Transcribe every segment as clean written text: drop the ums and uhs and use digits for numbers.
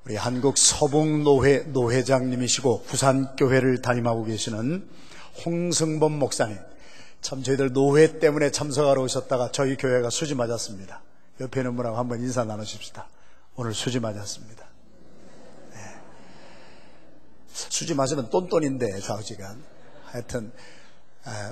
우리 한국 서북노회 노회장님이시고 부산교회를 담임하고 계시는 홍승범 목사님, 참 저희들 노회 때문에 참석하러 오셨다가 저희 교회가 수지 맞았습니다. 옆에 있는 분하고 한번 인사 나누십시다. 오늘 수지 맞았습니다. 네. 수지 맞으면 똔똔인데 좌우지간 하여튼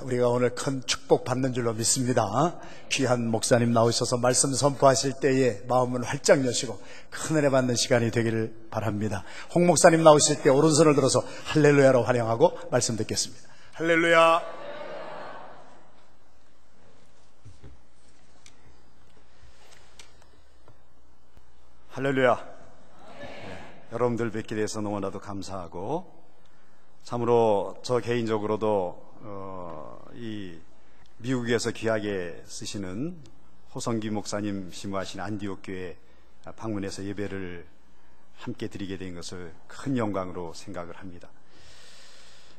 우리가 오늘 큰 축복 받는 줄로 믿습니다. 귀한 목사님 나오셔서 말씀 선포하실 때에 마음은 활짝 여시고 큰 은혜 받는 시간이 되기를 바랍니다. 홍 목사님 나오실 때 오른손을 들어서 할렐루야로 환영하고 말씀 듣겠습니다. 할렐루야. 할렐루야. 여러분들 뵙게 돼서 너무나도 감사하고, 참으로 저 개인적으로도 이 미국에서 귀하게 쓰시는 호성기 목사님 심부하신 안디옥 교회 방문해서 예배를 함께 드리게 된 것을 큰 영광으로 생각을 합니다.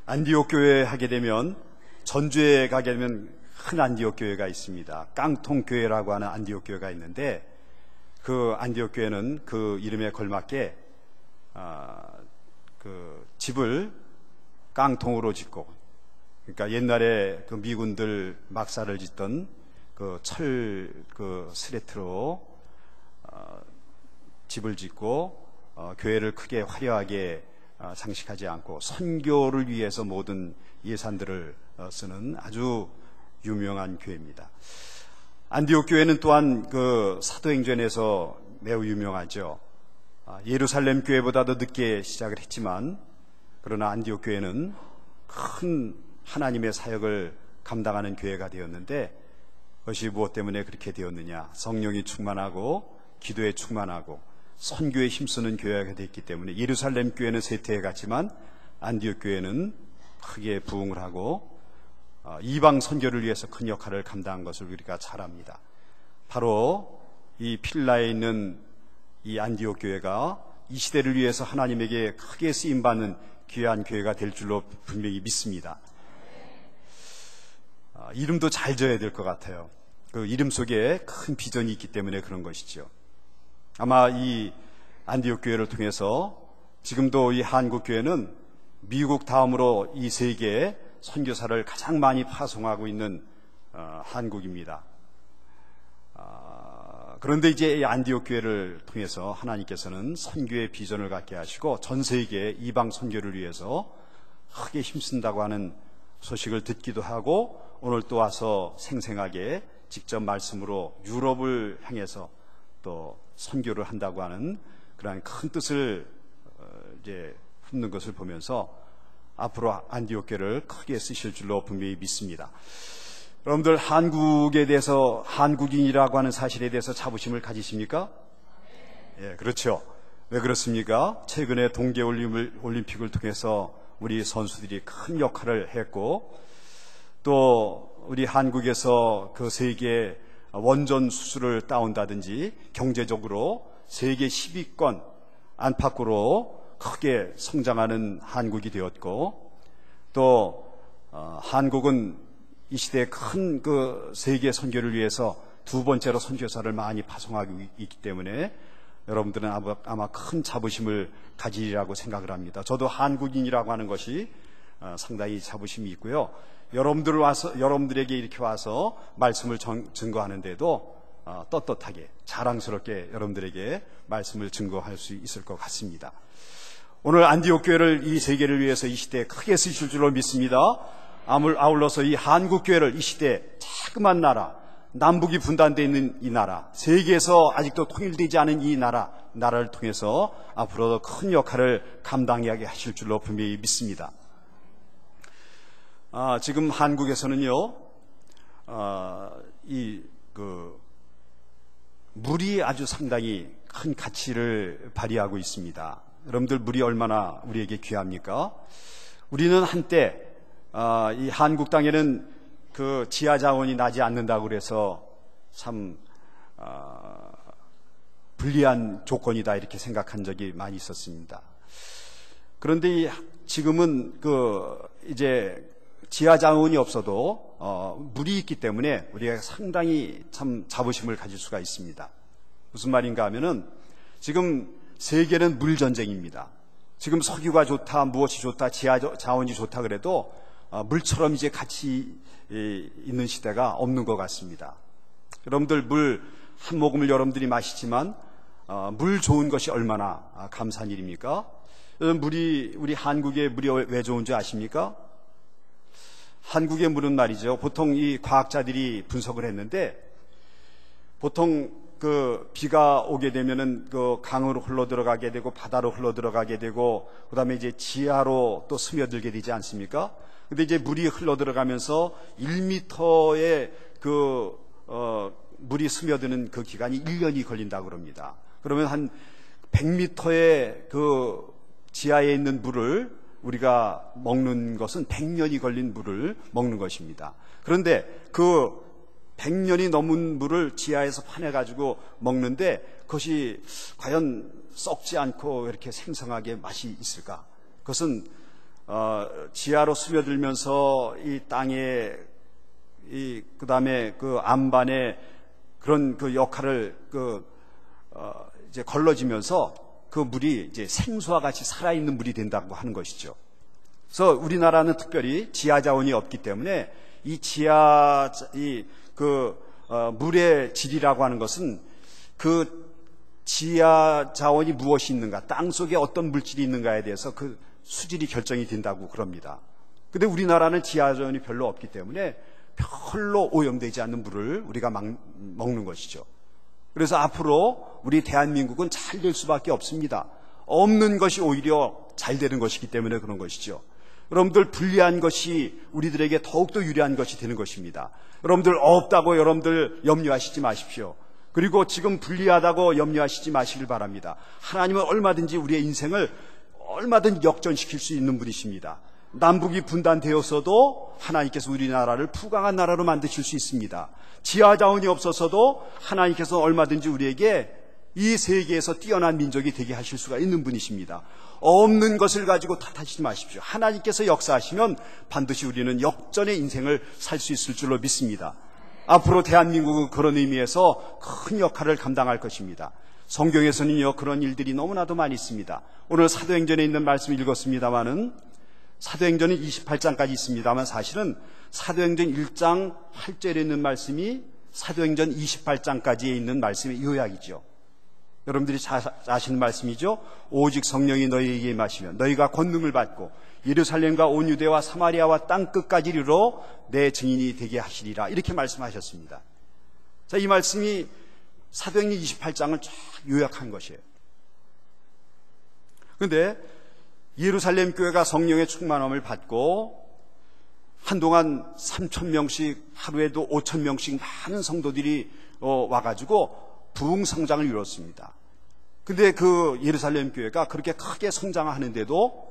안디옥 교회 하게 되면, 전주에 가게 되면 큰 안디옥 교회가 있습니다. 깡통 교회라고 하는 안디옥 교회가 있는데, 그 안디옥 교회는 그 이름에 걸맞게 그 집을 깡통으로 짓고, 그러니까 옛날에 그 미군들 막사를 짓던 그 스레트로 집을 짓고 교회를 크게 화려하게 장식하지 않고 선교를 위해서 모든 예산들을 쓰는 아주 유명한 교회입니다. 안디옥 교회는 또한 그 사도행전에서 매우 유명하죠. 예루살렘 교회보다도 늦게 시작을 했지만, 그러나 안디옥 교회는 큰 하나님의 사역을 감당하는 교회가 되었는데, 그것이 무엇 때문에 그렇게 되었느냐? 성령이 충만하고 기도에 충만하고 선교에 힘쓰는 교회가 됐기 때문에. 예루살렘 교회는 쇠퇴해 갔지만 안디옥 교회는 크게 부흥을 하고 이방 선교를 위해서 큰 역할을 감당한 것을 우리가 잘 압니다. 바로 이 필라에 있는 이 안디옥 교회가 이 시대를 위해서 하나님에게 크게 쓰임받는 귀한 교회가 될 줄로 분명히 믿습니다. 이름도 잘 지어야 될 것 같아요. 그 이름 속에 큰 비전이 있기 때문에 그런 것이죠. 아마 이 안디옥 교회를 통해서 지금도 이 한국 교회는 미국 다음으로 이 세계에 선교사를 가장 많이 파송하고 있는 한국입니다. 그런데 이제 이 안디옥 교회를 통해서 하나님께서는 선교의 비전을 갖게 하시고 전 세계 이방 선교를 위해서 크게 힘쓴다고 하는 소식을 듣기도 하고, 오늘 또 와서 생생하게 직접 말씀으로 유럽을 향해서 또 선교를 한다고 하는 그러한 큰 뜻을 이제 품는 것을 보면서 앞으로 안디옥 교회를 크게 쓰실 줄로 분명히 믿습니다. 여러분들 한국에 대해서, 한국인이라고 하는 사실에 대해서 자부심을 가지십니까? 예, 그렇죠. 왜 그렇습니까? 최근에 동계올림픽을 통해서 우리 선수들이 큰 역할을 했고, 또 우리 한국에서 그 세계 원전 수수를 따온다든지 경제적으로 세계 10위권 안팎으로 크게 성장하는 한국이 되었고, 또 한국은 이 시대에 큰 그 세계 선교를 위해서 두 번째로 선교사를 많이 파송하고 있기 때문에 여러분들은 아마 큰 자부심을 가지리라고 생각을 합니다. 저도 한국인이라고 하는 것이 상당히 자부심이 있고요. 여러분들에게 이렇게 와서 말씀을 증거하는데도 떳떳하게 자랑스럽게 여러분들에게 말씀을 증거할 수 있을 것 같습니다. 오늘 안디옥 교회를 이 세계를 위해서 이 시대에 크게 쓰실 줄로 믿습니다. 아울러서 이 한국 교회를 이 시대에 자그만 나라, 남북이 분단되어 있는 이 나라, 세계에서 아직도 통일되지 않은 이 나라를 통해서 앞으로도 큰 역할을 감당하게 하실 줄로 분명히 믿습니다. 지금 한국에서는요, 물이 아주 상당히 큰 가치를 발휘하고 있습니다. 여러분들, 물이 얼마나 우리에게 귀합니까? 우리는 한때 이 한국 땅에는 그 지하 자원이 나지 않는다고 그래서 참 불리한 조건이다 이렇게 생각한 적이 많이 있었습니다. 그런데 지금은 이제 지하 자원이 없어도 물이 있기 때문에 우리가 상당히 참 자부심을 가질 수가 있습니다. 무슨 말인가 하면은 지금 세계는 물 전쟁입니다. 지금 석유가 좋다, 무엇이 좋다, 지하 자원이 좋다 그래도 물처럼 이제 같이 있는 시대가 없는 것 같습니다. 여러분들 물 한 모금을 여러분들이 마시지만 물 좋은 것이 얼마나 감사한 일입니까? 우리 한국의 물이 왜 좋은 줄 아십니까? 한국의 물은 말이죠. 보통 이 과학자들이 분석을 했는데, 보통 그 비가 오게 되면은 그 강으로 흘러 들어가게 되고 바다로 흘러 들어가게 되고 그다음에 이제 지하로 또 스며들게 되지 않습니까? 근데 이제 물이 흘러 들어가면서 1m의 물이 스며드는 그 기간이 1년이 걸린다고 그럽니다. 그러면 한 100m의 그 지하에 있는 물을 우리가 먹는 것은 100년이 걸린 물을 먹는 것입니다. 그런데 그 100년이 넘은 물을 지하에서 파내가지고 먹는데 그것이 과연 썩지 않고 이렇게 생생하게 맛이 있을까? 그것은 지하로 스며들면서 이 땅에 그 다음에 그 안반에 그런 그 역할을 이제 걸러지면서 그 물이 이제 생수와 같이 살아있는 물이 된다고 하는 것이죠. 그래서 우리나라는 특별히 지하 자원이 없기 때문에 이 물의 질이라고 하는 것은 그 지하 자원이 무엇이 있는가, 땅 속에 어떤 물질이 있는가에 대해서 그 수질이 결정이 된다고 그럽니다. 근데 우리나라는 지하 자원이 별로 없기 때문에 별로 오염되지 않는 물을 우리가 먹는 것이죠. 그래서 앞으로 우리 대한민국은 잘 될 수밖에 없습니다. 없는 것이 오히려 잘 되는 것이기 때문에 그런 것이죠. 여러분들 불리한 것이 우리들에게 더욱더 유리한 것이 되는 것입니다. 여러분들 없다고 여러분들 염려하시지 마십시오. 그리고 지금 불리하다고 염려하시지 마시길 바랍니다. 하나님은 얼마든지 우리의 인생을 얼마든지 역전시킬 수 있는 분이십니다. 남북이 분단되었어도 하나님께서 우리나라를 부강한 나라로 만드실 수 있습니다. 지하 자원이 없어서도 하나님께서 얼마든지 우리에게 이 세계에서 뛰어난 민족이 되게 하실 수가 있는 분이십니다. 없는 것을 가지고 탓하시지 마십시오. 하나님께서 역사하시면 반드시 우리는 역전의 인생을 살 수 있을 줄로 믿습니다. 앞으로 대한민국은 그런 의미에서 큰 역할을 감당할 것입니다. 성경에서는요, 그런 일들이 너무나도 많이 있습니다. 오늘 사도행전에 있는 말씀을 읽었습니다마는, 사도행전은 28장까지 있습니다만 사실은 사도행전 1장 8절에 있는 말씀이 사도행전 28장까지에 있는 말씀의 요약이죠. 여러분들이 잘 아시는 말씀이죠. 오직 성령이 너희에게 임하시면 너희가 권능을 받고 예루살렘과 온 유대와 사마리아와 땅 끝까지 이르러 내 증인이 되게 하시리라, 이렇게 말씀하셨습니다. 자, 이 말씀이 사도행전 28장을 쫙 요약한 것이에요. 그런데 예루살렘 교회가 성령의 충만함을 받고 한동안 3,000명씩, 하루에도 5,000명씩 많은 성도들이 와가지고 부흥성장을 이뤘습니다. 근데 그 예루살렘 교회가 그렇게 크게 성장하는데도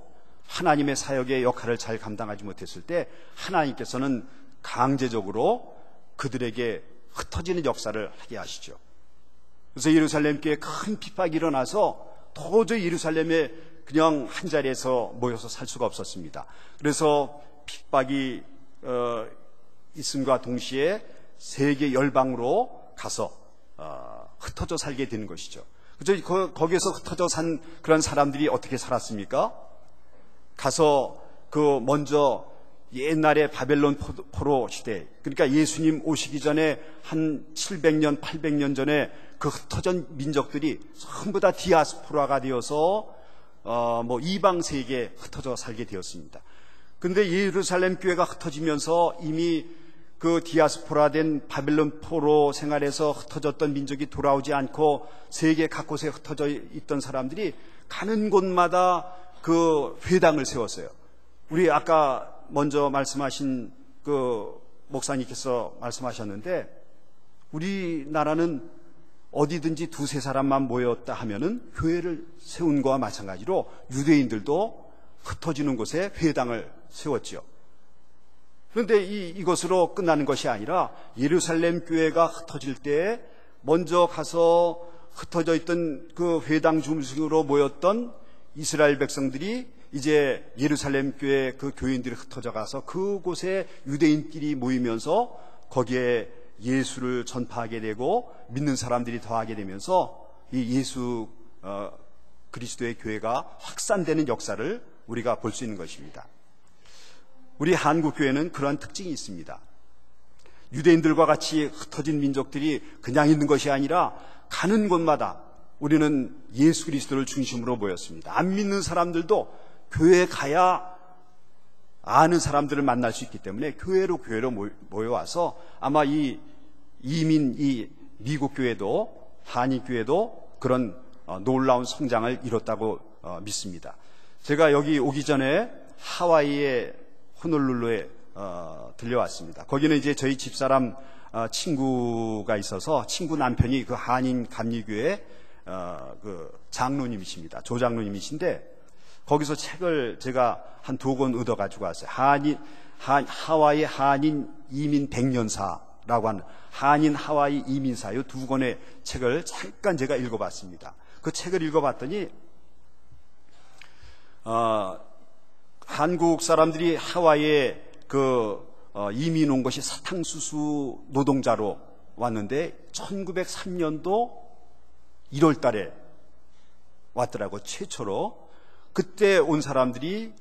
하나님의 사역의 역할을 잘 감당하지 못했을 때 하나님께서는 강제적으로 그들에게 흩어지는 역사를 하게 하시죠. 그래서 예루살렘 교회에 큰 핍박이 일어나서 도저히 예루살렘에 그냥 한 자리에서 모여서 살 수가 없었습니다. 그래서 핍박이 있음과 동시에 세계 열방으로 가서 흩어져 살게 되는 것이죠. 그래서 거기에서 흩어져 산 그런 사람들이 어떻게 살았습니까? 가서 먼저 옛날에 바벨론 포로 시대, 그러니까 예수님 오시기 전에 한 700년, 800년 전에 그 흩어진 민족들이 전부 다 디아스포라가 되어서 이방 세계에 흩어져 살게 되었습니다. 근데 예루살렘 교회가 흩어지면서 이미 그 디아스포라 된 바벨론 포로 생활에서 흩어졌던 민족이 돌아오지 않고 세계 각곳에 흩어져 있던 사람들이 가는 곳마다 그 회당을 세웠어요. 우리 아까 먼저 말씀하신 그 목사님께서 말씀하셨는데, 우리나라는 어디든지 두세 사람만 모였다 하면은 교회를 세운 거와 마찬가지로 유대인들도 흩어지는 곳에 회당을 세웠죠. 그런데 이것으로 끝나는 것이 아니라 예루살렘 교회가 흩어질 때 먼저 가서 흩어져 있던 그 회당 중심으로 모였던 이스라엘 백성들이 이제 예루살렘 교회 그 교인들이 흩어져 가서 그곳에 유대인끼리 모이면서 거기에 예수를 전파하게 되고 믿는 사람들이 더하게 되면서 이 예수 그리스도의 교회가 확산되는 역사를 우리가 볼 수 있는 것입니다. 우리 한국교회는 그러한 특징이 있습니다. 유대인들과 같이 흩어진 민족들이 그냥 있는 것이 아니라 가는 곳마다 우리는 예수 그리스도를 중심으로 모였습니다. 안 믿는 사람들도 교회에 가야 아는 사람들을 만날 수 있기 때문에 교회로 모여와서 아마 이 미국 교회도 한인 교회도 그런 놀라운 성장을 이뤘다고 믿습니다. 제가 여기 오기 전에 하와이의 호놀룰루에 들려왔습니다. 거기는 이제 저희 집사람 친구가 있어서 친구 남편이 그 한인 감리교회 그 장로님이십니다. 조장로님이신데 거기서 책을 제가 한 2권 얻어 가지고 왔어요. 하와이 한인 이민 100년사라고 하는 한인 하와이 이민사 이 2권의 책을 잠깐 제가 읽어봤습니다. 그 책을 읽어봤더니 한국 사람들이 하와이에 이민 온 것이 사탕수수 노동자로 왔는데 1903년도 1월 달에 왔더라고. 최초로. 그때 온 사람들이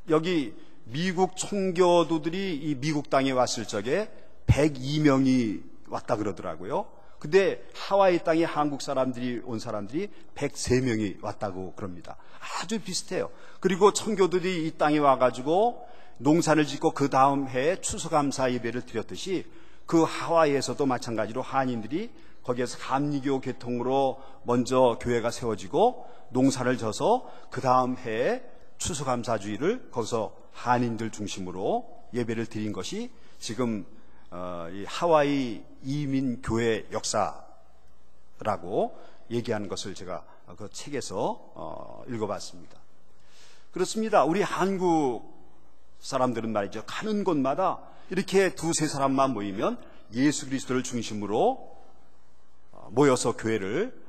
여기 미국 총교도들이 이 미국 땅에 왔을 적에 102명이 왔다 그러더라고요. 근데 하와이 땅에 한국 사람들이 온 사람들이 103명이 왔다고 그럽니다. 아주 비슷해요. 그리고 청교도들이 이 땅에 와가지고 농사를 짓고 그 다음 해에 추수감사 예배를 드렸듯이 그 하와이에서도 마찬가지로 한인들이 거기에서 감리교 계통으로 먼저 교회가 세워지고 농사를 져서 그 다음 해에 추수감사주의를 거기서 한인들 중심으로 예배를 드린 것이 지금 이 하와이 이민교회 역사라고 얘기하는 것을 제가 그 책에서 읽어봤습니다. 그렇습니다. 우리 한국 사람들은 말이죠. 가는 곳마다 이렇게 2-3사람만 모이면 예수 그리스도를 중심으로 모여서 교회를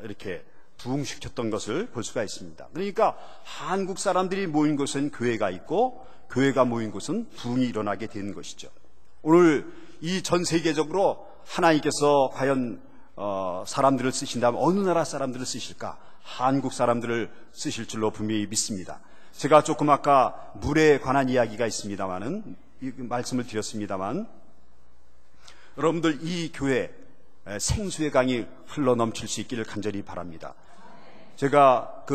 이렇게 부흥시켰던 것을 볼 수가 있습니다. 그러니까 한국 사람들이 모인 곳은 교회가 있고 교회가 모인 곳은 부흥이 일어나게 되는 것이죠. 오늘 이 전 세계적으로 하나님께서 과연 사람들을 쓰신다면 어느 나라 사람들을 쓰실까? 한국 사람들을 쓰실 줄로 분명히 믿습니다. 제가 조금 아까 물에 관한 이야기가 있습니다만은 말씀을 드렸습니다만 여러분들 이 교회 생수의 강이 흘러 넘칠 수 있기를 간절히 바랍니다. 제가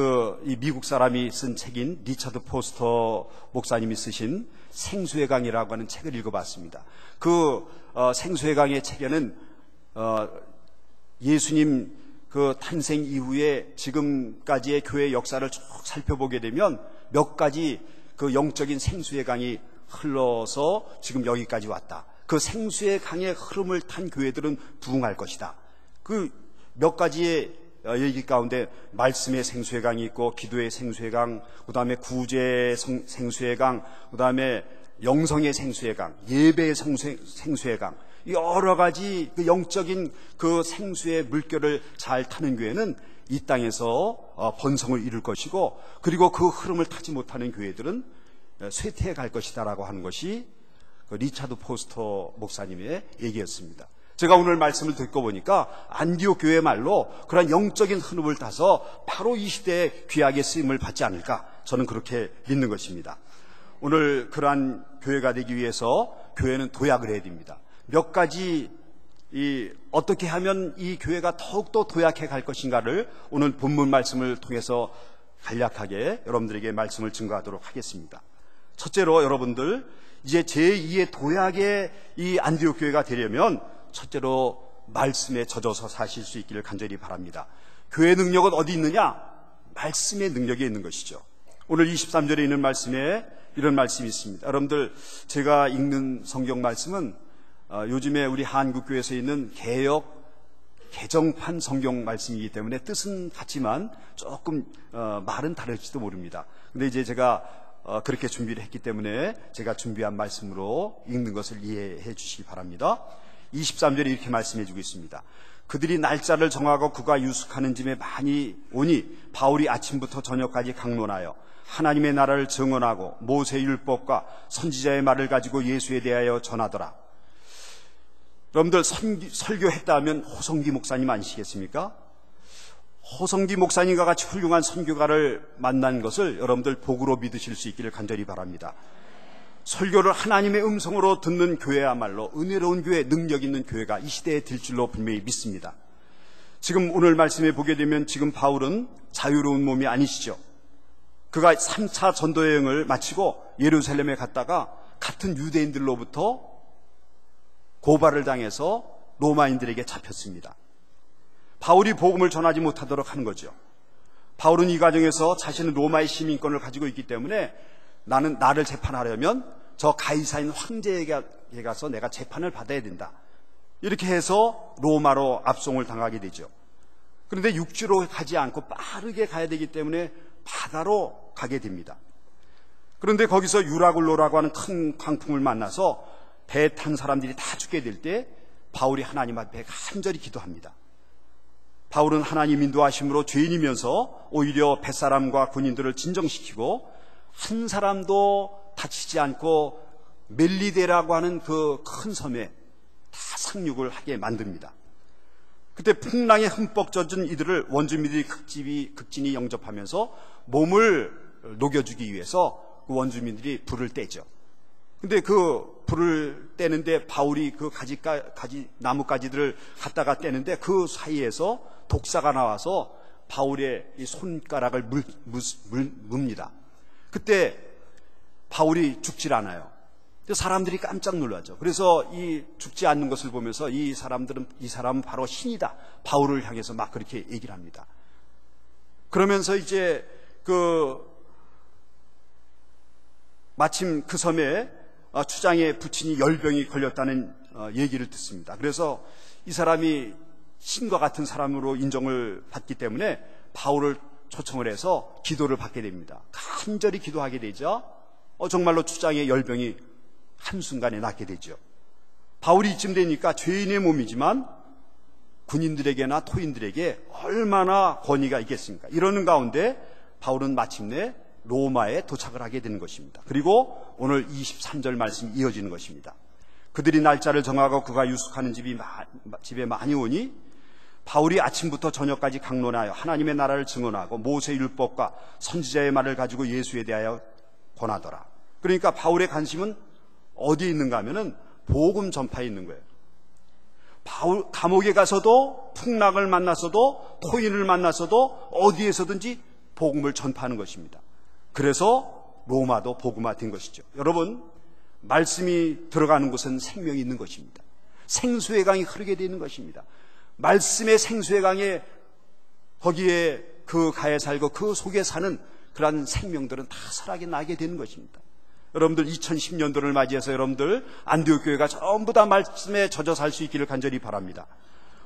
이 미국 사람이 쓴 책인 리처드 포스터 목사님이 쓰신 생수의 강이라고 하는 책을 읽어봤습니다. 그 생수의 강의 책에는 예수님 그 탄생 이후에 지금까지의 교회 역사를 쭉 살펴보게 되면 몇 가지 그 영적인 생수의 강이 흘러서 지금 여기까지 왔다. 그 생수의 강의 흐름을 탄 교회들은 부흥할 것이다. 그 몇 가지의 얘기 가운데 말씀의 생수의 강이 있고 기도의 생수의 강, 그 다음에 구제의 생수의 강, 그 다음에 영성의 생수의 강, 예배의 생수의 강, 여러 가지 그 영적인 그 생수의 물결을 잘 타는 교회는 이 땅에서 번성을 이룰 것이고, 그리고 그 흐름을 타지 못하는 교회들은 쇠퇴해 갈 것이다라고 하는 것이 그 리처드 포스터 목사님의 얘기였습니다. 제가 오늘 말씀을 듣고 보니까 안디옥 교회 말로 그런 영적인 흐름을 타서 바로 이 시대에 귀하게 쓰임을 받지 않을까, 저는 그렇게 믿는 것입니다. 오늘 그러한 교회가 되기 위해서 교회는 도약을 해야 됩니다. 몇 가지 어떻게 하면 이 교회가 더욱더 도약해 갈 것인가를 오늘 본문 말씀을 통해서 간략하게 여러분들에게 말씀을 증거하도록 하겠습니다. 첫째로 여러분들 이제 제2의 도약의 이 안디옥 교회가 되려면 첫째로 말씀에 젖어서 사실 수 있기를 간절히 바랍니다. 교회 능력은 어디 있느냐? 말씀의 능력에 있는 것이죠. 오늘 23절에 있는 말씀에 이런 말씀이 있습니다. 여러분들 제가 읽는 성경 말씀은 요즘에 우리 한국교회에서 있는 개정판 성경 말씀이기 때문에 뜻은 같지만 조금 말은 다를지도 모릅니다. 근데 이제 제가 그렇게 준비를 했기 때문에 제가 준비한 말씀으로 읽는 것을 이해해 주시기 바랍니다. 23절에 이렇게 말씀해 주고 있습니다. 그들이 날짜를 정하고 그가 유숙하는 집에 많이 오니 바울이 아침부터 저녁까지 강론하여 하나님의 나라를 증언하고 모세의 율법과 선지자의 말을 가지고 예수에 대하여 전하더라. 여러분들 설교했다 하면 호성기 목사님 아니시겠습니까? 허성기 목사님과 같이 훌륭한 선교가를 만난 것을 여러분들 복으로 믿으실 수 있기를 간절히 바랍니다. 설교를 하나님의 음성으로 듣는 교회야말로 은혜로운 교회, 능력 있는 교회가 이 시대에 될 줄로 분명히 믿습니다. 지금 오늘 말씀에 보게 되면 지금 바울은 자유로운 몸이 아니시죠. 그가 3차 전도 여행을 마치고 예루살렘에 갔다가 같은 유대인들로부터 고발을 당해서 로마인들에게 잡혔습니다. 바울이 복음을 전하지 못하도록 하는 거죠. 바울은 이 과정에서 자신은 로마의 시민권을 가지고 있기 때문에 나를 재판하려면 저 가이사인 황제에게 가서 내가 재판을 받아야 된다. 이렇게 해서 로마로 압송을 당하게 되죠. 그런데 육지로 가지 않고 빠르게 가야 되기 때문에 바다로 가게 됩니다. 그런데 거기서 유라굴로라고 하는 큰 광풍을 만나서 배 탄 사람들이 다 죽게 될 때 바울이 하나님 앞에 간절히 기도합니다. 바울은 하나님 인도하심으로 죄인이면서 오히려 뱃사람과 군인들을 진정시키고 한 사람도 다치지 않고 멜리데라고 하는 그 큰 섬에 다 상륙을 하게 만듭니다. 그때 풍랑에 흠뻑 젖은 이들을 원주민들이 극진히 영접하면서 몸을 녹여주기 위해서 그 원주민들이 불을 떼죠. 근데 그 불을 떼는데 바울이 그 나뭇가지들을 갖다가 떼는데 그 사이에서 독사가 나와서 바울의 이 손가락을 뭅니다. 그때 바울이 죽질 않아요. 사람들이 깜짝 놀라죠. 그래서 이 죽지 않는 것을 보면서 이 사람은 바로 신이다. 바울을 향해서 막 그렇게 얘기를 합니다. 그러면서 이제 마침 그 섬에 추장에 부친이 열병이 걸렸다는 얘기를 듣습니다. 그래서 이 사람이 신과 같은 사람으로 인정을 받기 때문에 바울을 초청을 해서 기도를 받게 됩니다. 간절히 기도하게 되죠. 정말로 추장의 열병이 한순간에 낫게 되죠. 바울이 이쯤 되니까 죄인의 몸이지만 군인들에게나 토인들에게 얼마나 권위가 있겠습니까? 이러는 가운데 바울은 마침내 로마에 도착을 하게 되는 것입니다. 그리고 오늘 23절 말씀이 이어지는 것입니다. 그들이 날짜를 정하고 그가 유숙하는 집에 많이 오니 바울이 아침부터 저녁까지 강론하여 하나님의 나라를 증언하고 모세의 율법과 선지자의 말을 가지고 예수에 대하여 권하더라. 그러니까 바울의 관심은 어디에 있는가 하면은 복음 전파에 있는 거예요. 바울 감옥에 가서도 풍랑을 만났어도 토인을 만났어도 어디에서든지 복음을 전파하는 것입니다. 그래서 로마도 복음화된 것이죠. 여러분, 말씀이 들어가는 곳은 생명이 있는 것입니다. 생수의 강이 흐르게 되는 것입니다. 말씀의 생수의 강에 거기에 그 가에 살고 그 속에 사는 그러한 생명들은 다 살아게 나게 되는 것입니다. 여러분들 2010년도를 맞이해서 여러분들 안디옥 교회가 전부 다 말씀에 젖어 살 수 있기를 간절히 바랍니다.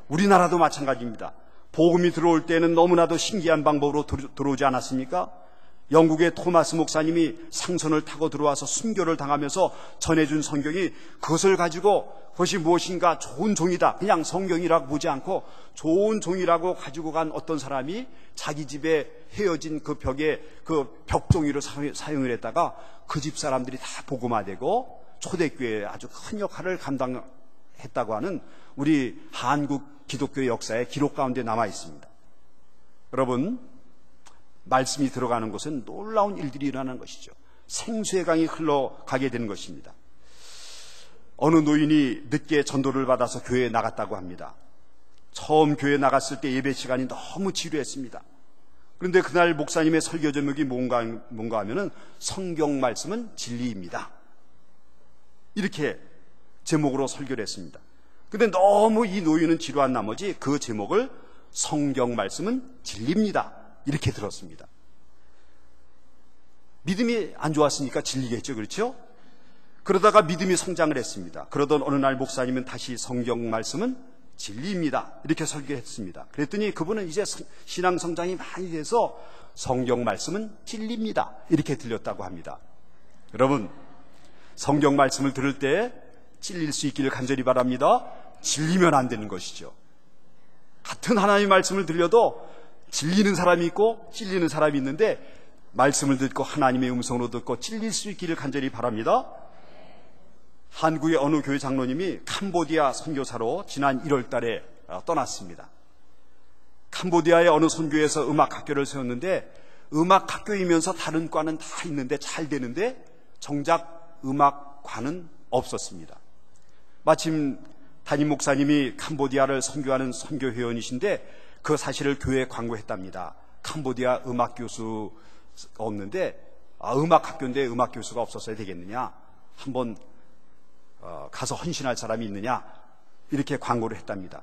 우리나라도 마찬가지입니다. 복음이 들어올 때는 너무나도 신기한 방법으로 들어오지 않았습니까? 영국의 토마스 목사님이 상선을 타고 들어와서 순교를 당하면서 전해준 성경이 그것을 가지고 그것이 무엇인가 좋은 종이다, 그냥 성경이라고 보지 않고 좋은 종이라고 가지고 간 어떤 사람이 자기 집에 헤어진 그 벽에 그 벽종이로 사용을 했다가 그 집 사람들이 다 복음화되고 초대교회에 아주 큰 역할을 감당했다고 하는 우리 한국 기독교 역사의 기록 가운데 남아 있습니다. 여러분, 말씀이 들어가는 곳은 놀라운 일들이 일어나는 것이죠. 생수의 강이 흘러가게 되는 것입니다. 어느 노인이 늦게 전도를 받아서 교회에 나갔다고 합니다. 처음 교회에 나갔을 때 예배 시간이 너무 지루했습니다. 그런데 그날 목사님의 설교 제목이 뭔가 하면은 성경 말씀은 진리입니다. 이렇게 제목으로 설교를 했습니다. 그런데 너무 이 노인은 지루한 나머지 그 제목을 성경 말씀은 진리입니다. 이렇게 들었습니다. 믿음이 안 좋았으니까 진리겠죠, 그렇죠? 그러다가 믿음이 성장을 했습니다. 그러던 어느 날 목사님은 다시 성경 말씀은 진리입니다. 이렇게 설교했습니다. 그랬더니 그분은 이제 신앙 성장이 많이 돼서 성경 말씀은 진리입니다. 이렇게 들렸다고 합니다. 여러분, 성경 말씀을 들을 때 찔릴 수 있기를 간절히 바랍니다. 질리면 안 되는 것이죠. 같은 하나님의 말씀을 들려도 질리는 사람이 있고 찔리는 사람이 있는데 말씀을 듣고 하나님의 음성으로 듣고 찔릴 수 있기를 간절히 바랍니다. 한국의 어느 교회 장로님이 캄보디아 선교사로 지난 1월 달에 떠났습니다. 캄보디아의 어느 선교에서 음악학교를 세웠는데 음악학교이면서 다른 과는 다 있는데 잘 되는데 정작 음악과는 없었습니다. 마침 담임 목사님이 캄보디아를 선교하는 선교회원이신데 그 사실을 교회에 광고했답니다. 캄보디아 음악 교수 없는데 음악학교인데 음악 교수가 없었어야 되겠느냐, 한번 가서 헌신할 사람이 있느냐, 이렇게 광고를 했답니다.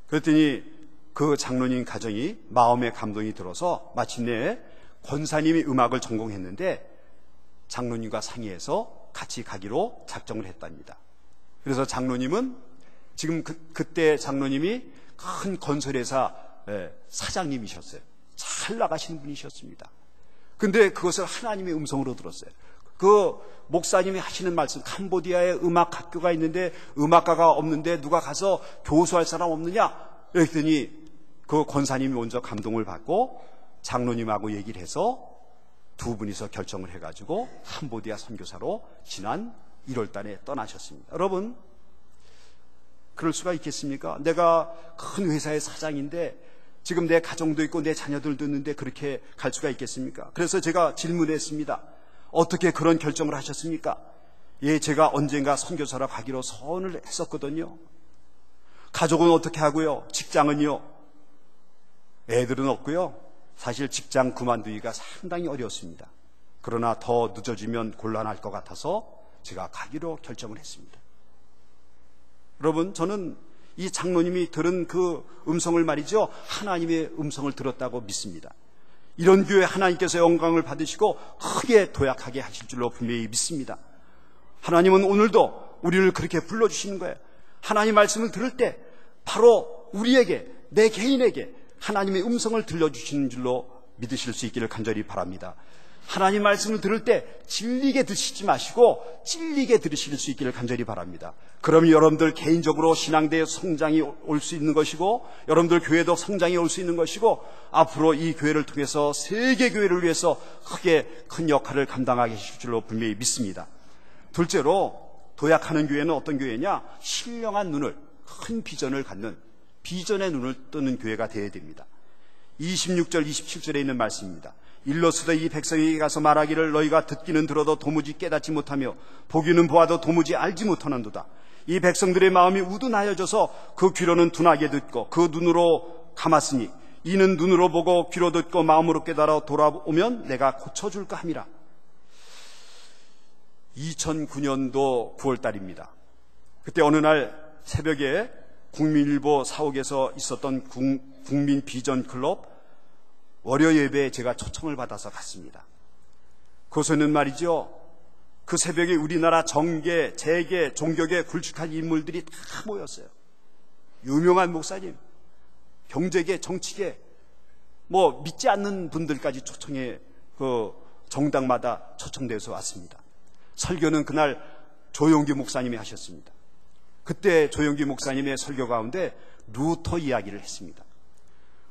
그랬더니 그 장로님 가정이 마음에 감동이 들어서 마침내 권사님이 음악을 전공했는데 장로님과 상의해서 같이 가기로 작정을 했답니다. 그래서 장로님은 지금 그때 장로님이 큰 건설회사 사장님이셨어요. 잘 나가시는 분이셨습니다. 근데 그것을 하나님의 음성으로 들었어요. 그 목사님이 하시는 말씀, 캄보디아에 음악학교가 있는데 음악가가 없는데 누가 가서 교수할 사람 없느냐, 그랬더니 그 권사님이 먼저 감동을 받고 장로님하고 얘기를 해서 두 분이서 결정을 해가지고 캄보디아 선교사로 지난 1월 달에 떠나셨습니다. 여러분, 그럴 수가 있겠습니까? 내가 큰 회사의 사장인데 지금 내 가정도 있고 내 자녀들도 있는데 그렇게 갈 수가 있겠습니까? 그래서 제가 질문했습니다. 어떻게 그런 결정을 하셨습니까? 예, 제가 언젠가 선교사로 가기로 선을 했었거든요. 가족은 어떻게 하고요? 직장은요? 애들은 없고요. 사실 직장 그만두기가 상당히 어려웠습니다. 그러나 더 늦어지면 곤란할 것 같아서 제가 가기로 결정을 했습니다. 여러분, 저는 이 장로님이 들은 그 음성을 말이죠, 하나님의 음성을 들었다고 믿습니다. 이런 교회 하나님께서 영광을 받으시고 크게 도약하게 하실 줄로 분명히 믿습니다. 하나님은 오늘도 우리를 그렇게 불러주시는 거예요. 하나님 말씀을 들을 때 바로 우리에게, 내 개인에게 하나님의 음성을 들려주시는 줄로 믿으실 수 있기를 간절히 바랍니다. 하나님 말씀을 들을 때 질리게 듣지 마시고 찔리게 들으실 수 있기를 간절히 바랍니다. 그러면 여러분들 개인적으로 신앙대의 성장이 올 수 있는 것이고, 여러분들 교회도 성장이 올 수 있는 것이고, 앞으로 이 교회를 통해서 세계 교회를 위해서 크게 큰 역할을 감당하게 하실 줄로 분명히 믿습니다. 둘째로, 도약하는 교회는 어떤 교회냐? 신령한 눈을, 큰 비전을 갖는, 비전의 눈을 뜨는 교회가 되어야 됩니다. 26절 27절에 있는 말씀입니다. 일러스되 이 백성에게 가서 말하기를 너희가 듣기는 들어도 도무지 깨닫지 못하며 보기는 보아도 도무지 알지 못하는도다. 이 백성들의 마음이 우둔하여져서 그 귀로는 둔하게 듣고 그 눈으로 감았으니 이는 눈으로 보고 귀로 듣고 마음으로 깨달아 돌아오면 내가 고쳐줄까 함이라. 2009년도 9월달입니다. 그때 어느 날 새벽에 국민일보 사옥에서 있었던 국민 비전 클럽 월요 예배에 제가 초청을 받아서 갔습니다. 그곳에는 말이죠, 그 새벽에 우리나라 정계, 재계, 종교계 굵직한 인물들이 다 모였어요. 유명한 목사님, 경제계, 정치계, 믿지 않는 분들까지 초청해 그 정당마다 초청돼서 왔습니다. 설교는 그날 조용기 목사님이 하셨습니다. 그때 조용기 목사님의 설교 가운데 루터 이야기를 했습니다.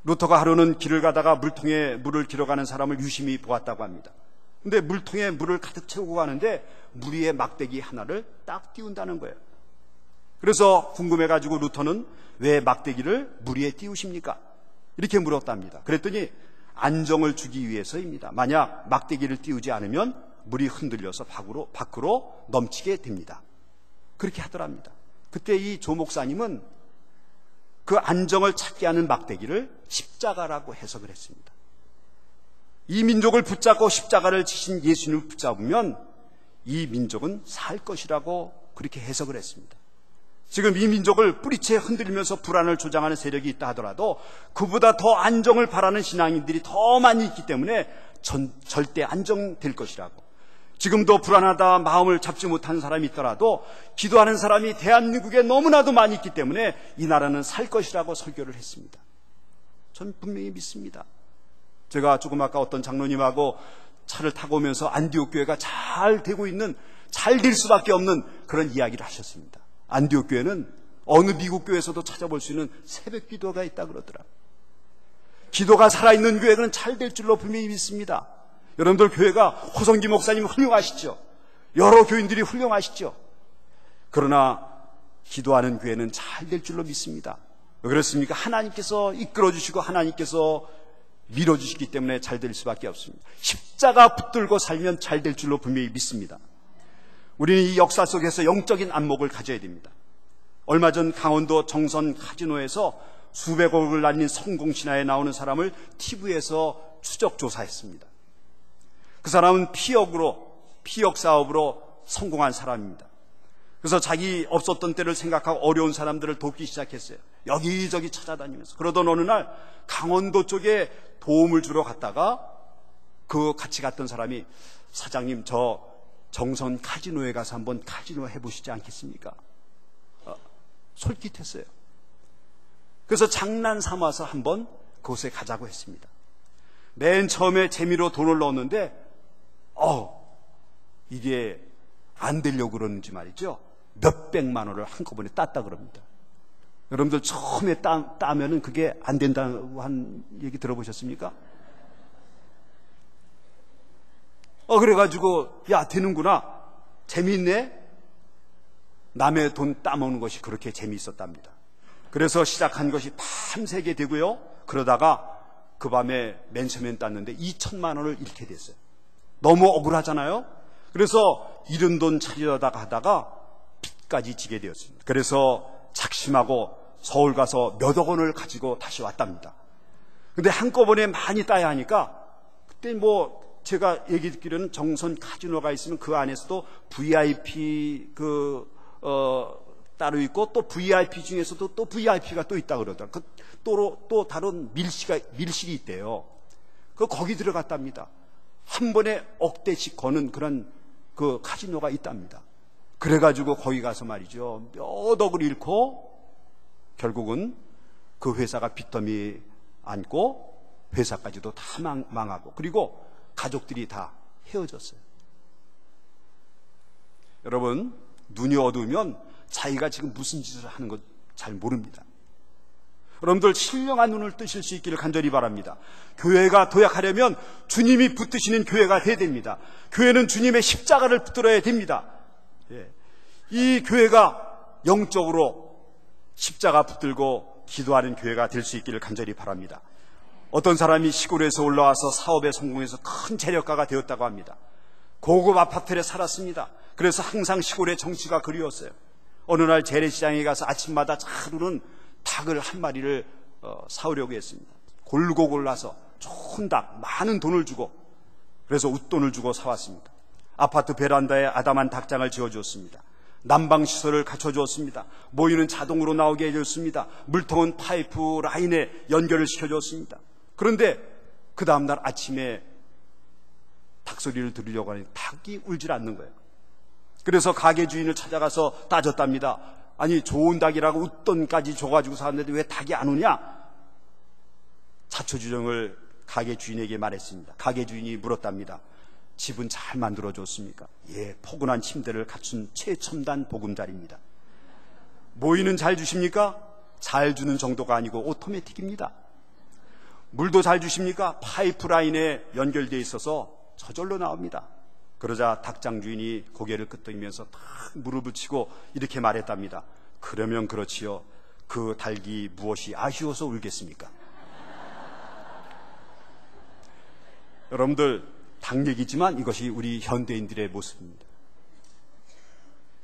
루터가 하루는 길을 가다가 물통에 물을 길어가는 사람을 유심히 보았다고 합니다. 근데 물통에 물을 가득 채우고 가는데 물 위에 막대기 하나를 딱 띄운다는 거예요. 그래서 궁금해가지고 루터는 왜 막대기를 물 위에 띄우십니까? 이렇게 물었답니다. 그랬더니 안정을 주기 위해서입니다. 만약 막대기를 띄우지 않으면 물이 흔들려서 밖으로 넘치게 됩니다. 그렇게 하더랍니다. 그때 이 조 목사님은 그 안정을 찾게 하는 막대기를 십자가라고 해석을 했습니다. 이 민족을 붙잡고 십자가를 지신 예수님을 붙잡으면 이 민족은 살 것이라고 그렇게 해석을 했습니다. 지금 이 민족을 뿌리채 흔들면서 불안을 조장하는 세력이 있다 하더라도 그보다 더 안정을 바라는 신앙인들이 더 많이 있기 때문에 절대 안정될 것이라고, 지금도 불안하다 마음을 잡지 못하는 사람이 있더라도 기도하는 사람이 대한민국에 너무나도 많이 있기 때문에 이 나라는 살 것이라고 설교를 했습니다. 전 분명히 믿습니다. 제가 조금 아까 어떤 장로님하고 차를 타고 오면서 안디옥 교회가 잘 되고 있는, 잘 될 수밖에 없는 그런 이야기를 하셨습니다. 안디옥 교회는 어느 미국 교회에서도 찾아볼 수 있는 새벽 기도가 있다 그러더라. 기도가 살아있는 교회는 잘 될 줄로 분명히 믿습니다. 여러분들 교회가 호성기 목사님 훌륭하시죠? 여러 교인들이 훌륭하시죠? 그러나 기도하는 교회는 잘 될 줄로 믿습니다. 왜 그렇습니까? 하나님께서 이끌어주시고 하나님께서 밀어주시기 때문에 잘 될 수밖에 없습니다. 십자가 붙들고 살면 잘 될 줄로 분명히 믿습니다. 우리는 이 역사 속에서 영적인 안목을 가져야 됩니다. 얼마 전 강원도 정선 카지노에서 수백억을 날린 성공신화에 나오는 사람을 TV에서 추적 조사했습니다. 그 사람은 피역 사업으로 성공한 사람입니다. 그래서 자기 없었던 때를 생각하고 어려운 사람들을 돕기 시작했어요. 여기저기 찾아다니면서. 그러던 어느 날 강원도 쪽에 도움을 주러 갔다가 그 같이 갔던 사람이 사장님 저 정선 카지노에 가서 한번 카지노 해보시지 않겠습니까? 솔깃했어요. 그래서 장난 삼아서 한번 그곳에 가자고 했습니다. 맨 처음에 재미로 돈을 넣었는데 이게 안 되려고 그러는지 말이죠. 몇백만 원을 한꺼번에 땄다 그럽니다. 여러분들 처음에 따면은 그게 안 된다고 한 얘기 들어보셨습니까? 그래가지고 야 되는구나, 재미있네. 남의 돈 따먹는 것이 그렇게 재미있었답니다. 그래서 시작한 것이 밤새게 되고요. 그러다가 그 밤에 맨 처음엔 땄는데 2천만 원을 잃게 됐어요. 너무 억울하잖아요. 그래서 잃은 돈 찾으려다가 하다가 빚까지 지게 되었습니다. 그래서 작심하고 서울 가서 몇억 원을 가지고 다시 왔답니다. 근데 한꺼번에 많이 따야 하니까 그때 제가 얘기 듣기로는 정선 카지노가 있으면 그 안에서도 VIP 따로 있고 또 VIP 중에서도 또 VIP가 또 있다 그러더라고요. 또 다른 밀실이 있대요. 거기 들어갔답니다. 한 번에 억대씩 거는 그런 그 카지노가 있답니다. 그래가지고 거기 가서 말이죠. 몇 억을 잃고 결국은 그 회사가 빚더미 안고 회사까지도 다 망하고 그리고 가족들이 다 헤어졌어요. 여러분, 눈이 어두우면 자기가 지금 무슨 짓을 하는 것 잘 모릅니다. 여러분들 신령한 눈을 뜨실 수 있기를 간절히 바랍니다. 교회가 도약하려면 주님이 붙드시는 교회가 돼야 됩니다. 교회는 주님의 십자가를 붙들어야 됩니다. 이 교회가 영적으로 십자가 붙들고 기도하는 교회가 될 수 있기를 간절히 바랍니다. 어떤 사람이 시골에서 올라와서 사업에 성공해서 큰 재력가가 되었다고 합니다. 고급 아파트에 살았습니다. 그래서 항상 시골의 정치가 그리웠어요. 어느 날 재래시장에 가서 아침마다 잘 우는 닭을 한 마리를 사오려고 했습니다. 골고 골라서 좋은 닭 많은 돈을 주고, 그래서 웃돈을 주고 사왔습니다. 아파트 베란다에 아담한 닭장을 지어주었습니다. 난방시설을 갖춰주었습니다. 모이는 자동으로 나오게 해줬습니다. 물통은 파이프 라인에 연결을 시켜줬습니다. 그런데 그 다음날 아침에 닭소리를 들으려고 하니 닭이 울질 않는 거예요. 그래서 가게 주인을 찾아가서 따졌답니다. 아니 좋은 닭이라고 웃돈까지 줘가지고 사왔는데 왜 닭이 안 오냐? 자초지종을 가게 주인에게 말했습니다. 가게 주인이 물었답니다. 집은 잘 만들어줬습니까? 예, 포근한 침대를 갖춘 최첨단 보금자리입니다. 모이는 잘 주십니까? 잘 주는 정도가 아니고 오토매틱입니다. 물도 잘 주십니까? 파이프라인에 연결되어 있어서 저절로 나옵니다. 그러자 닭장 주인이 고개를 끄덕이면서 딱 무릎을 치고 이렇게 말했답니다. 그러면 그렇지요. 그 닭이 무엇이 아쉬워서 울겠습니까? 여러분들, 닭 얘기지만 이것이 우리 현대인들의 모습입니다.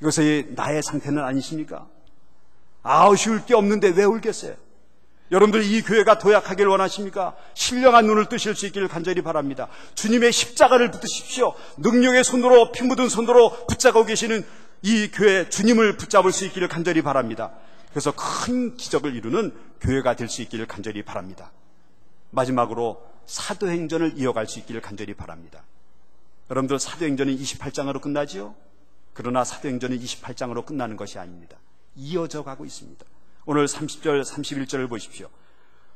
이것이 나의 상태는 아니십니까? 아쉬울 게 없는데 왜 울겠어요? 여러분들 이 교회가 도약하길 원하십니까? 신령한 눈을 뜨실 수 있기를 간절히 바랍니다. 주님의 십자가를 붙드십시오. 능력의 손으로, 피 묻은 손으로 붙잡고 계시는 이 교회, 주님을 붙잡을 수 있기를 간절히 바랍니다. 그래서 큰 기적을 이루는 교회가 될 수 있기를 간절히 바랍니다. 마지막으로 사도행전을 이어갈 수 있기를 간절히 바랍니다. 여러분들 사도행전은 28장으로 끝나지요? 그러나 사도행전은 28장으로 끝나는 것이 아닙니다. 이어져 가고 있습니다. 오늘 30절, 31절을 보십시오.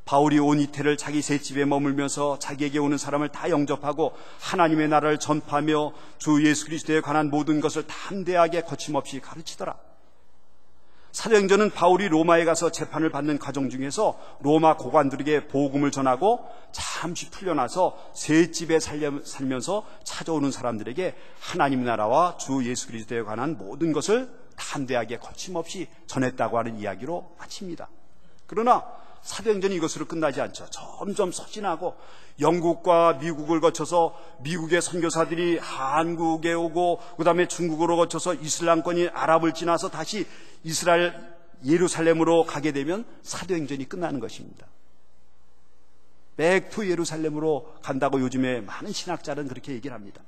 바울이 온 이태를 자기 셋집에 머물면서 자기에게 오는 사람을 다 영접하고 하나님의 나라를 전파하며 주 예수 그리스도에 관한 모든 것을 담대하게 거침없이 가르치더라. 사도행전은 바울이 로마에 가서 재판을 받는 과정 중에서 로마 고관들에게 복음을 전하고 잠시 풀려나서 셋집에 살면서 찾아오는 사람들에게 하나님 나라와 주 예수 그리스도에 관한 모든 것을 담대하게 거침없이 전했다고 하는 이야기로 마칩니다. 그러나 사도행전이 이것으로 끝나지 않죠. 점점 서진하고 영국과 미국을 거쳐서 미국의 선교사들이 한국에 오고 그 다음에 중국으로 거쳐서 이슬람권이 아랍을 지나서 다시 이스라엘 예루살렘으로 가게 되면 사도행전이 끝나는 것입니다. 백투 예루살렘으로 간다고 요즘에 많은 신학자는 그렇게 얘기를 합니다.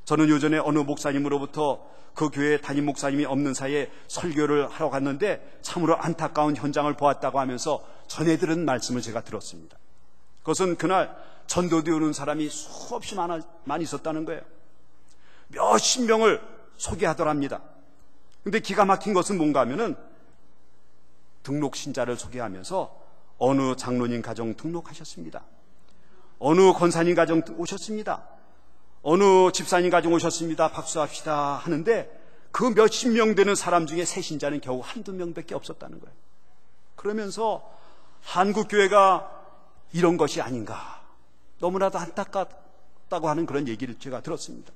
저는 요전에 어느 목사님으로부터 그 교회 담임 목사님이 없는 사이에 설교를 하러 갔는데 참으로 안타까운 현장을 보았다고 하면서 전해 들은 말씀을 제가 들었습니다. 그것은 그날 전도되어 오는 사람이 수없이 많이 있었다는 거예요. 몇십 명을 소개하더랍니다. 근데 기가 막힌 것은 뭔가 하면은 등록 신자를 소개하면서 어느 장로님 가정 등록하셨습니다. 어느 권사님 가정 오셨습니다. 어느 집사님 가정 오셨습니다. 박수합시다 하는데 그 몇십 명 되는 사람 중에 새 신자는 겨우 한두 명밖에 없었다는 거예요. 그러면서 한국교회가 이런 것이 아닌가, 너무나도 안타깝다고 하는 그런 얘기를 제가 들었습니다.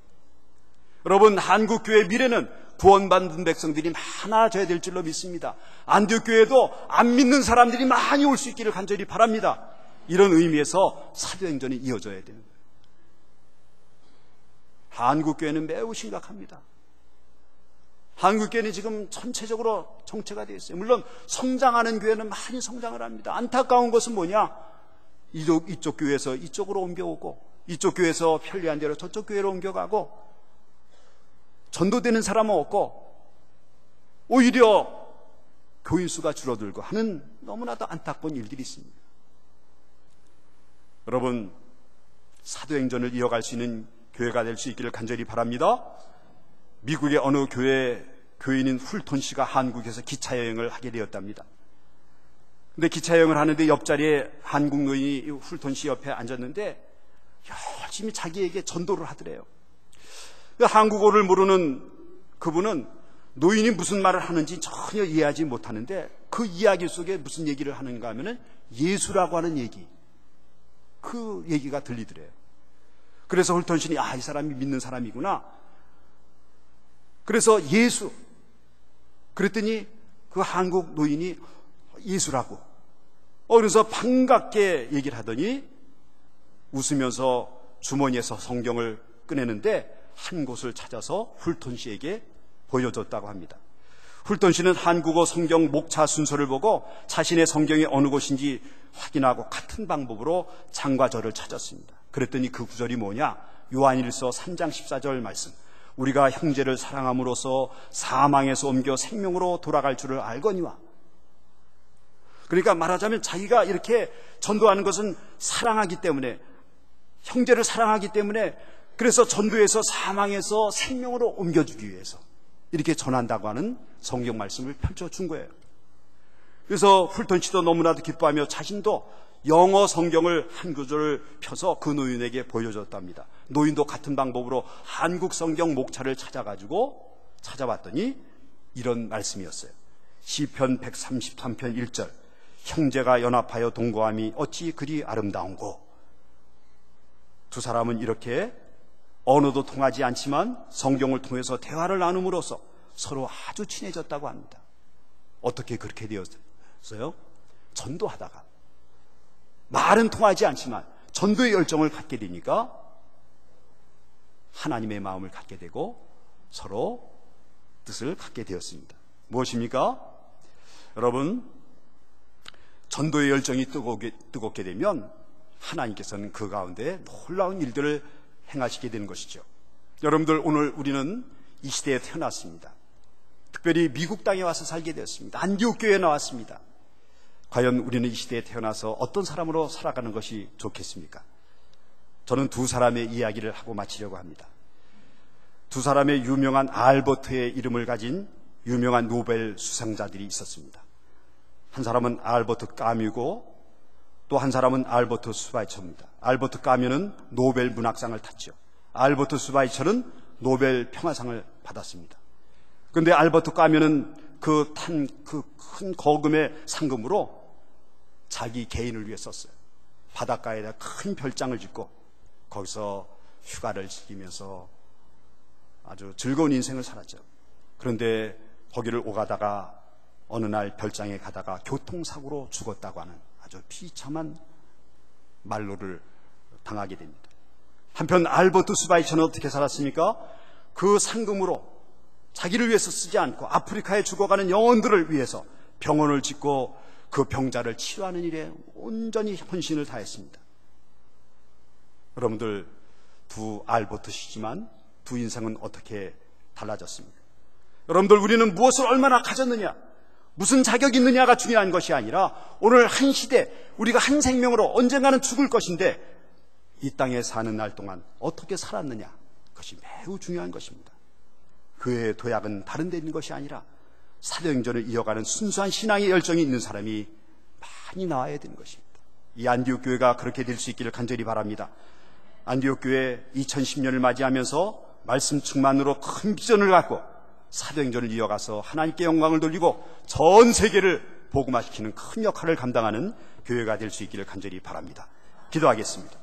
여러분, 한국교회의 미래는 구원받은 백성들이 많아져야 될 줄로 믿습니다. 안디옥교회도 안 믿는 사람들이 많이 올 수 있기를 간절히 바랍니다. 이런 의미에서 사도행전이 이어져야 되는 거예요. 한국교회는 매우 심각합니다. 한국교회는 지금 전체적으로 정체가 되어 있어요. 물론 성장하는 교회는 많이 성장을 합니다. 안타까운 것은 뭐냐? 이쪽 교회에서 이쪽으로 옮겨오고, 이쪽 교회에서 편리한 대로 저쪽 교회로 옮겨가고, 전도되는 사람은 없고 오히려 교인 수가 줄어들고 하는 너무나도 안타까운 일들이 있습니다. 여러분, 사도행전을 이어갈 수 있는 교회가 될 수 있기를 간절히 바랍니다. 미국의 어느 교인인 훌톤 씨가 한국에서 기차여행을 하게 되었답니다. 근데 기차여행을 하는데 옆자리에 한국 노인이 훌톤 씨 옆에 앉았는데 열심히 자기에게 전도를 하더래요. 한국어를 모르는 그분은 노인이 무슨 말을 하는지 전혀 이해하지 못하는데 그 이야기 속에 무슨 얘기를 하는가 하면은 예수라고 하는 얘기, 그 얘기가 들리더래요. 그래서 홀턴 씨는 이 사람이 믿는 사람이구나. 그래서 예수, 그랬더니 그 한국 노인이 예수라고. 그래서 반갑게 얘기를 하더니 웃으면서 주머니에서 성경을 꺼내는데 한 곳을 찾아서 훌톤 씨에게 보여줬다고 합니다. 훌톤 씨는 한국어 성경 목차 순서를 보고 자신의 성경이 어느 곳인지 확인하고 같은 방법으로 장과 절을 찾았습니다. 그랬더니 그 구절이 뭐냐? 요한일서 3장 14절 말씀. 우리가 형제를 사랑함으로써 사망에서 옮겨 생명으로 돌아갈 줄을 알거니와. 그러니까 말하자면 자기가 이렇게 전도하는 것은 사랑하기 때문에, 형제를 사랑하기 때문에, 그래서 전도에서 사망에서 생명으로 옮겨주기 위해서 이렇게 전한다고 하는 성경 말씀을 펼쳐준 거예요. 그래서 훌턴 씨도 너무나도 기뻐하며 자신도 영어 성경을 한 구절을 펴서 그 노인에게 보여줬답니다. 노인도 같은 방법으로 한국 성경 목차를 찾아봤더니 이런 말씀이었어요. 시편 133편 1절. 형제가 연합하여 동거함이 어찌 그리 아름다운고. 두 사람은 이렇게 언어도 통하지 않지만 성경을 통해서 대화를 나눔으로써 서로 아주 친해졌다고 합니다. 어떻게 그렇게 되었어요? 전도하다가. 말은 통하지 않지만 전도의 열정을 갖게 되니까 하나님의 마음을 갖게 되고 서로 뜻을 갖게 되었습니다. 무엇입니까? 여러분, 전도의 열정이 뜨겁게 되면 하나님께서는 그 가운데 놀라운 일들을 행하시게 되는 것이죠. 여러분들, 오늘 우리는 이 시대에 태어났습니다. 특별히 미국 땅에 와서 살게 되었습니다. 안디옥 교회에 나왔습니다. 과연 우리는 이 시대에 태어나서 어떤 사람으로 살아가는 것이 좋겠습니까? 저는 두 사람의 이야기를 하고 마치려고 합니다. 두 사람의 유명한 알버트의 이름을 가진 유명한 노벨 수상자들이 있었습니다. 한 사람은 알버트 까뮤고 또 한 사람은 알버트 스바이처입니다. 알버트 까뮤는 노벨 문학상을 탔죠. 알버트 스바이처는 노벨 평화상을 받았습니다. 그런데 알버트 까뮤는 그 큰 거금의 상금으로 자기 개인을 위해 썼어요. 바닷가에다 큰 별장을 짓고 거기서 휴가를 즐기면서 아주 즐거운 인생을 살았죠. 그런데 거기를 오가다가 어느 날 별장에 가다가 교통사고로 죽었다고 하는 아주 비참한 말로를 당하게 됩니다. 한편 알버트 스바이처는 어떻게 살았습니까? 그 상금으로 자기를 위해서 쓰지 않고 아프리카에 죽어가는 영혼들을 위해서 병원을 짓고 그 병자를 치료하는 일에 온전히 헌신을 다했습니다. 여러분들, 두 알버트시지만 두 인생은 어떻게 달라졌습니까? 여러분들, 우리는 무엇을 얼마나 가졌느냐, 무슨 자격이 있느냐가 중요한 것이 아니라 오늘 한 시대, 우리가 한 생명으로 언젠가는 죽을 것인데 이 땅에 사는 날 동안 어떻게 살았느냐, 그것이 매우 중요한 것입니다. 그의 도약은 다른 데 있는 것이 아니라 사도행전을 이어가는 순수한 신앙의 열정이 있는 사람이 많이 나와야 되는 것입니다. 이 안디옥 교회가 그렇게 될 수 있기를 간절히 바랍니다. 안디옥 교회 2010년을 맞이하면서 말씀 충만으로 큰 비전을 갖고 사도행전을 이어가서 하나님께 영광을 돌리고 전 세계를 복음화시키는 큰 역할을 감당하는 교회가 될 수 있기를 간절히 바랍니다. 기도하겠습니다.